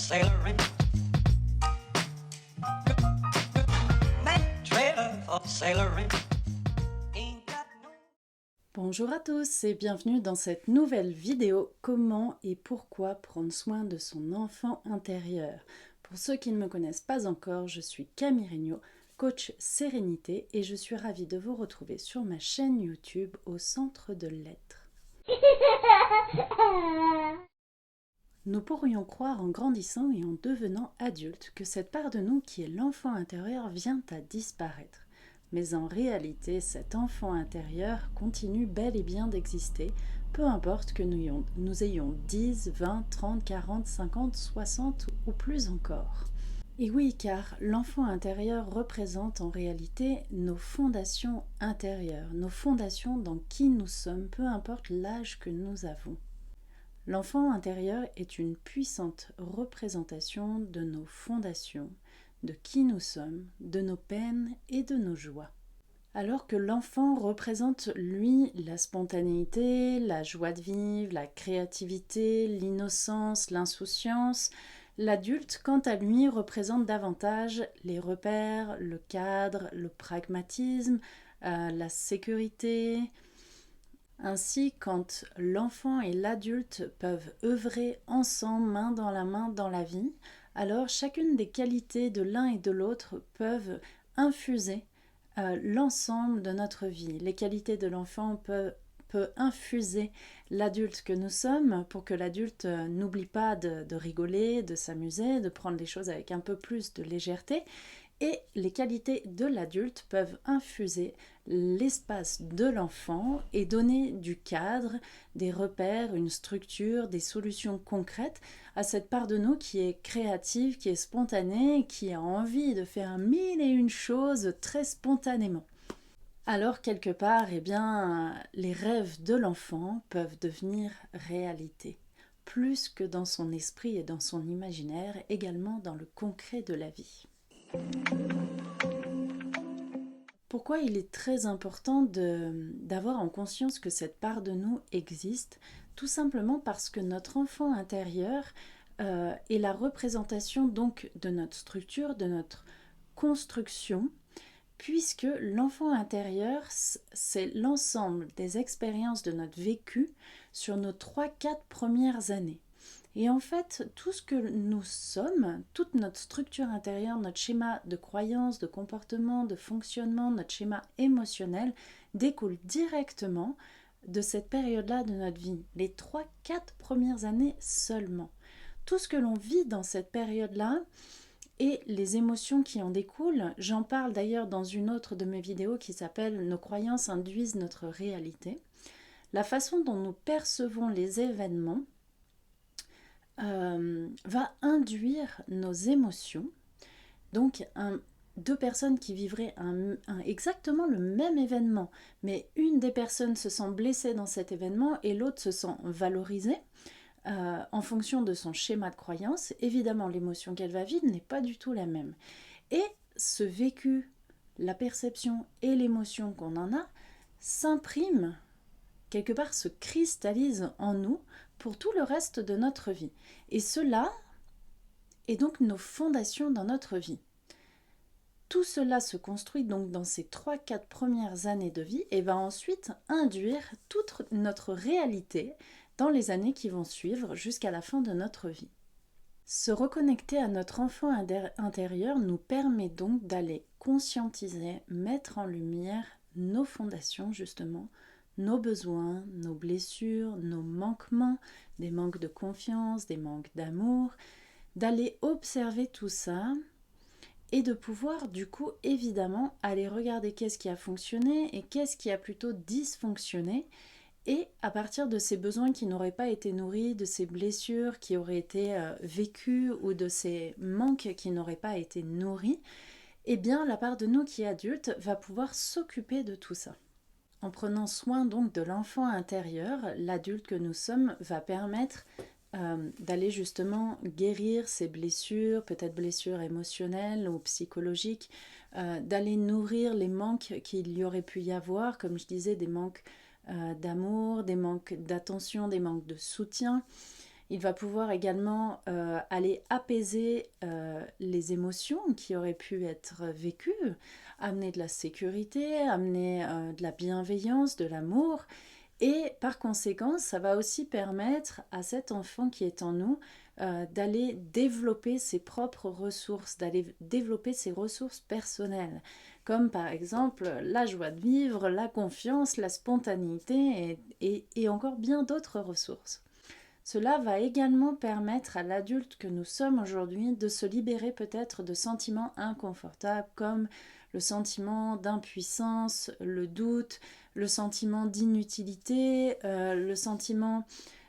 sailoring. Trailer for sailoring. Ain't got no. Bonjour à tous et bienvenue dans cette nouvelle vidéo comment et pourquoi prendre soin de son enfant intérieur. Pour ceux qui ne me connaissent pas encore, je suis Camille Regnault, coach sérénité et je suis ravie de vous retrouver sur ma chaîne YouTube au centre de l'être. Nous pourrions croire en grandissant et en devenant adultes que cette part de nous qui est l'enfant intérieur vient à disparaître. Mais en réalité, cet enfant intérieur continue bel et bien d'exister, peu importe que nous ayons 10, 20, 30, 40, 50, 60 ou plus encore. Et oui, car l'enfant intérieur représente en réalité nos fondations intérieures, nos fondations dans qui nous sommes, peu importe l'âge que nous avons. L'enfant intérieur est une puissante représentation de nos fondations, de qui nous sommes, de nos peines et de nos joies. Alors que l'enfant représente, lui, la spontanéité, la joie de vivre, la créativité, l'innocence, l'insouciance, l'adulte, quant à lui, représente davantage les repères, le cadre, le pragmatisme, la sécurité. Ainsi, quand l'enfant et l'adulte peuvent œuvrer ensemble, main dans la vie, alors chacune des qualités de l'un et de l'autre peuvent infuser l'ensemble de notre vie. Les qualités de l'enfant peuvent infuser l'adulte que nous sommes pour que l'adulte n'oublie pas de rigoler, de s'amuser, de prendre les choses avec un peu plus de légèreté. Et les qualités de l'adulte peuvent infuser l'espace de l'enfant et donner du cadre, des repères, une structure, des solutions concrètes à cette part de nous qui est créative, qui est spontanée, qui a envie de faire mille et une choses très spontanément. Alors quelque part, les rêves de l'enfant peuvent devenir réalité, plus que dans son esprit et dans son imaginaire, également dans le concret de la vie. Pourquoi il est très important d'avoir en conscience que cette part de nous existe? Tout simplement parce que notre enfant intérieur est la représentation donc de notre structure, de notre construction, puisque l'enfant intérieur, c'est l'ensemble des expériences de notre vécu sur nos 3-4 premières années. Et en fait, tout ce que nous sommes, toute notre structure intérieure, notre schéma de croyance, de comportement, de fonctionnement, notre schéma émotionnel découle directement de cette période-là de notre vie, les 3-4 premières années seulement. Tout ce que l'on vit dans cette période-là et les émotions qui en découlent, j'en parle d'ailleurs dans une autre de mes vidéos qui s'appelle « Nos croyances induisent notre réalité ». La façon dont nous percevons les événements va induire nos émotions. Donc deux personnes qui vivraient exactement le même événement, mais une des personnes se sent blessée dans cet événement et l'autre se sent valorisée en fonction de son schéma de croyance, évidemment l'émotion qu'elle va vivre n'est pas du tout la même. Et ce vécu, la perception et l'émotion qu'on en a s'impriment, quelque part se cristallise en nous pour tout le reste de notre vie. Et cela est donc nos fondations dans notre vie. Tout cela se construit donc dans ces 3-4 premières années de vie et va ensuite induire toute notre réalité dans les années qui vont suivre jusqu'à la fin de notre vie. Se reconnecter à notre enfant intérieur nous permet donc d'aller conscientiser, mettre en lumière nos fondations justement, nos besoins, nos blessures, nos manquements, des manques de confiance, des manques d'amour, d'aller observer tout ça et de pouvoir du coup évidemment aller regarder qu'est-ce qui a fonctionné et qu'est-ce qui a plutôt dysfonctionné et à partir de ces besoins qui n'auraient pas été nourris, de ces blessures qui auraient été vécues ou de ces manques qui n'auraient pas été nourris, eh bien la part de nous qui est adulte va pouvoir s'occuper de tout ça. En prenant soin donc de l'enfant intérieur, l'adulte que nous sommes va permettre d'aller justement guérir ces blessures, peut-être blessures émotionnelles ou psychologiques, d'aller nourrir les manques qu'il y aurait pu y avoir, comme je disais, des manques d'amour, des manques d'attention, des manques de soutien. Il va pouvoir également aller apaiser les émotions qui auraient pu être vécues, amener de la sécurité, amener de la bienveillance, de l'amour. Et par conséquent, ça va aussi permettre à cet enfant qui est en nous d'aller développer ses propres ressources, d'aller développer ses ressources personnelles, comme par exemple la joie de vivre, la confiance, la spontanéité et encore bien d'autres ressources. Cela va également permettre à l'adulte que nous sommes aujourd'hui de se libérer peut-être de sentiments inconfortables comme le sentiment d'impuissance, le doute, le sentiment d'inutilité, le sentiment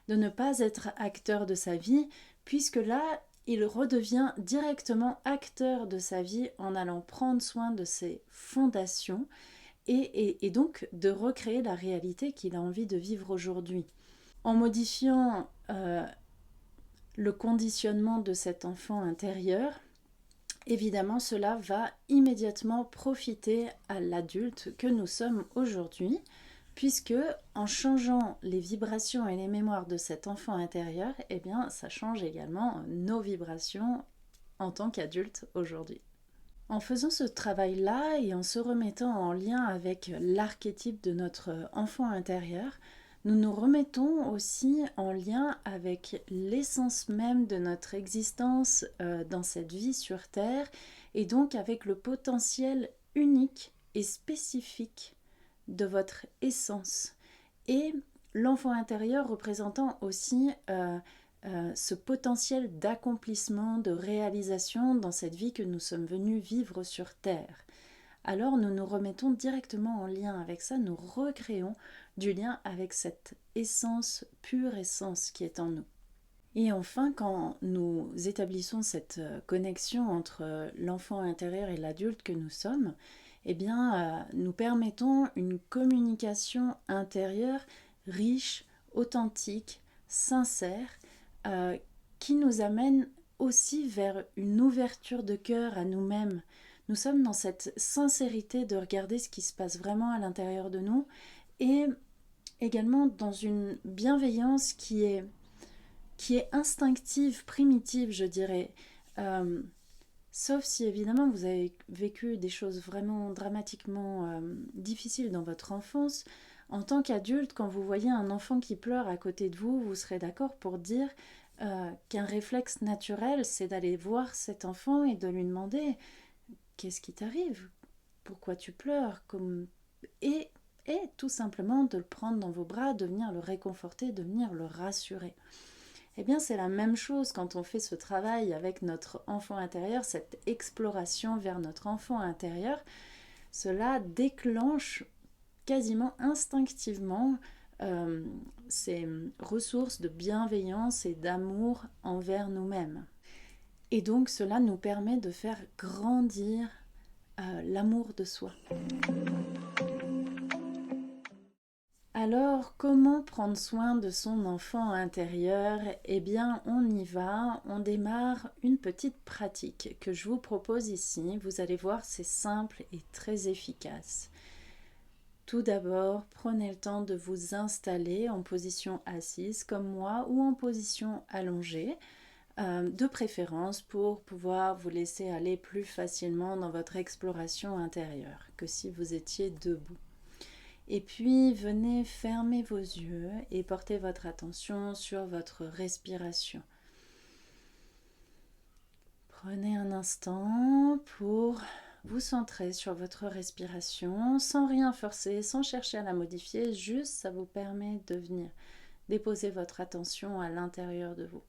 de ne pas être acteur de sa vie, puisque là, il redevient directement acteur de sa vie en allant prendre soin de ses fondations et donc de recréer la réalité qu'il a envie de vivre aujourd'hui. En modifiant le conditionnement de cet enfant intérieur, évidemment, cela va immédiatement profiter à l'adulte que nous sommes aujourd'hui, puisque en changeant les vibrations et les mémoires de cet enfant intérieur, eh bien, ça change également nos vibrations en tant qu'adulte aujourd'hui. En faisant ce travail-là et en se remettant en lien avec l'archétype de notre enfant intérieur, nous nous remettons aussi en lien avec l'essence même de notre existence dans cette vie sur Terre et donc avec le potentiel unique et spécifique de votre essence. Et l'enfant intérieur représentant aussi ce potentiel d'accomplissement, de réalisation dans cette vie que nous sommes venus vivre sur Terre. Alors nous nous remettons directement en lien avec ça, nous recréons du lien avec cette essence, pure essence qui est en nous. Et enfin, quand nous établissons cette connexion entre l'enfant intérieur et l'adulte que nous sommes, eh bien, nous permettons une communication intérieure riche, authentique, sincère, qui nous amène aussi vers une ouverture de cœur à nous-mêmes. Nous sommes dans cette sincérité de regarder ce qui se passe vraiment à l'intérieur de nous et également dans une bienveillance qui est instinctive, primitive, je dirais. Sauf si évidemment vous avez vécu des choses vraiment dramatiquement difficiles dans votre enfance. En tant qu'adulte, quand vous voyez un enfant qui pleure à côté de vous, vous serez d'accord pour dire qu'un réflexe naturel, c'est d'aller voir cet enfant et de lui demander « Qu'est-ce qui t'arrive ? Pourquoi tu pleures ?» et tout simplement de le prendre dans vos bras, de venir le réconforter, de venir le rassurer. Eh bien, c'est la même chose quand on fait ce travail avec notre enfant intérieur, cette exploration vers notre enfant intérieur. Cela déclenche quasiment instinctivement ces ressources de bienveillance et d'amour envers nous-mêmes. Et donc, cela nous permet de faire grandir l'amour de soi. Alors, comment prendre soin de son enfant intérieur ? Eh bien, on y va, on démarre une petite pratique que je vous propose ici. Vous allez voir, c'est simple et très efficace. Tout d'abord, prenez le temps de vous installer en position assise comme moi ou en position allongée, de préférence pour pouvoir vous laisser aller plus facilement dans votre exploration intérieure que si vous étiez debout. Et puis, venez fermer vos yeux et portez votre attention sur votre respiration. Prenez un instant pour vous centrer sur votre respiration sans rien forcer, sans chercher à la modifier, juste ça vous permet de venir déposer votre attention à l'intérieur de vous.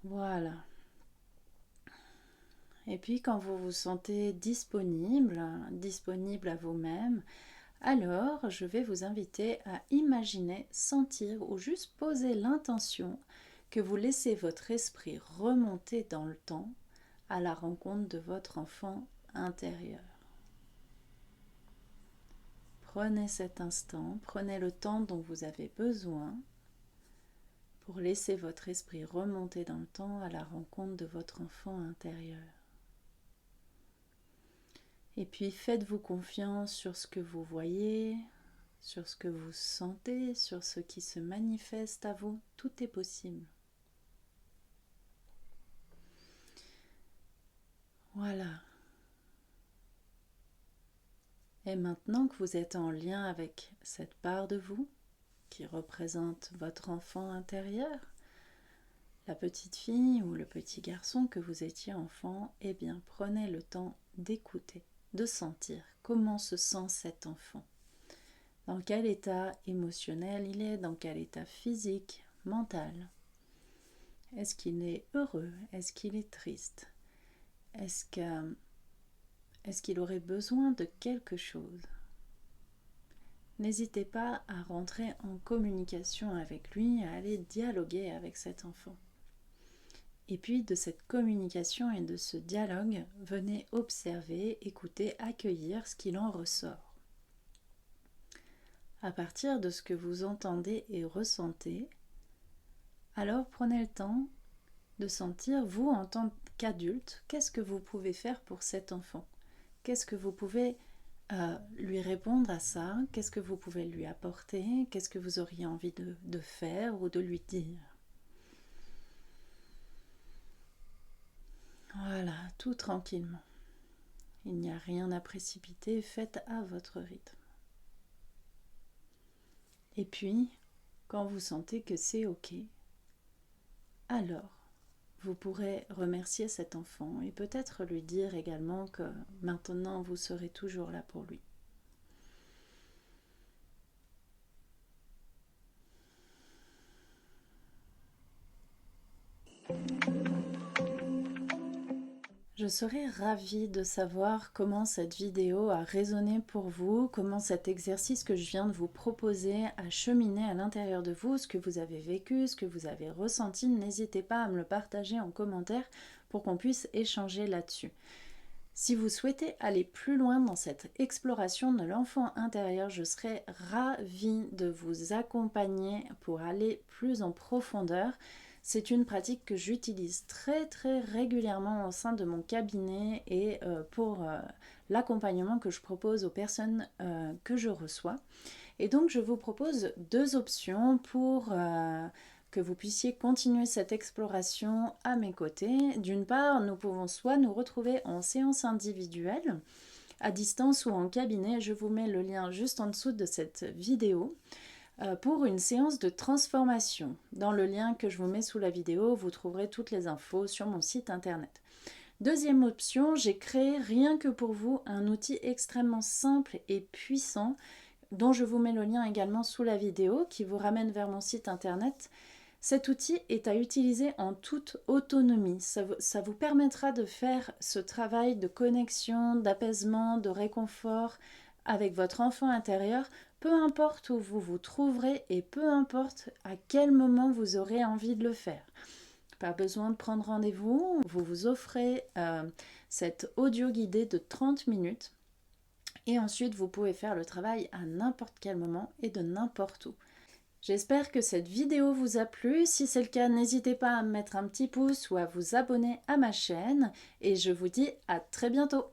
Voilà. Et puis quand vous vous sentez disponible à vous-même, alors je vais vous inviter à imaginer, sentir ou juste poser l'intention que vous laissez votre esprit remonter dans le temps à la rencontre de votre enfant intérieur. Prenez cet instant, prenez le temps dont vous avez besoin pour laisser votre esprit remonter dans le temps à la rencontre de votre enfant intérieur. Et puis faites-vous confiance sur ce que vous voyez, sur ce que vous sentez, sur ce qui se manifeste à vous. Tout est possible. Voilà. Et maintenant que vous êtes en lien avec cette part de vous qui représente votre enfant intérieur, la petite fille ou le petit garçon que vous étiez enfant, eh bien prenez le temps d'écouter, de sentir comment se sent cet enfant. Dans quel état émotionnel il est, dans quel état physique, mental. Est-ce qu'il est heureux? Est-ce qu'il est triste? Est-ce qu'il aurait besoin de quelque chose? N'hésitez pas à rentrer en communication avec lui, à aller dialoguer avec cet enfant. Et puis de cette communication et de ce dialogue, venez observer, écouter, accueillir ce qu'il en ressort. À partir de ce que vous entendez et ressentez, alors prenez le temps de sentir, vous en tant qu'adulte, qu'est-ce que vous pouvez faire pour cet enfant? Qu'est-ce que vous pouvez lui répondre à ça? Qu'est-ce que vous pouvez lui apporter? Qu'est-ce que vous auriez envie de faire ou de lui dire? Voilà, tout tranquillement. Il n'y a rien à précipiter, faites à votre rythme. Et puis, quand vous sentez que c'est OK, alors vous pourrez remercier cet enfant et peut-être lui dire également que maintenant vous serez toujours là pour lui. Je serais ravie de savoir comment cette vidéo a résonné pour vous, comment cet exercice que je viens de vous proposer a cheminé à l'intérieur de vous, ce que vous avez vécu, ce que vous avez ressenti. N'hésitez pas à me le partager en commentaire pour qu'on puisse échanger là-dessus. Si vous souhaitez aller plus loin dans cette exploration de l'enfant intérieur, je serais ravie de vous accompagner pour aller plus en profondeur. C'est une pratique que j'utilise très régulièrement au sein de mon cabinet et pour l'accompagnement que je propose aux personnes que je reçois. Et donc je vous propose deux options pour que vous puissiez continuer cette exploration à mes côtés. D'une part, nous pouvons soit nous retrouver en séance individuelle, à distance ou en cabinet. Je vous mets le lien juste en dessous de cette vidéo. Pour une séance de transformation. Dans le lien que je vous mets sous la vidéo, vous trouverez toutes les infos sur mon site internet. Deuxième option, j'ai créé rien que pour vous un outil extrêmement simple et puissant dont je vous mets le lien également sous la vidéo qui vous ramène vers mon site internet. Cet outil est à utiliser en toute autonomie. Ça vous permettra de faire ce travail de connexion, d'apaisement, de réconfort avec votre enfant intérieur, peu importe où vous vous trouverez et peu importe à quel moment vous aurez envie de le faire. Pas besoin de prendre rendez-vous, vous vous offrez cet audio guidé de 30 minutes et ensuite vous pouvez faire le travail à n'importe quel moment et de n'importe où. J'espère que cette vidéo vous a plu. Si c'est le cas, n'hésitez pas à me mettre un petit pouce ou à vous abonner à ma chaîne et je vous dis à très bientôt.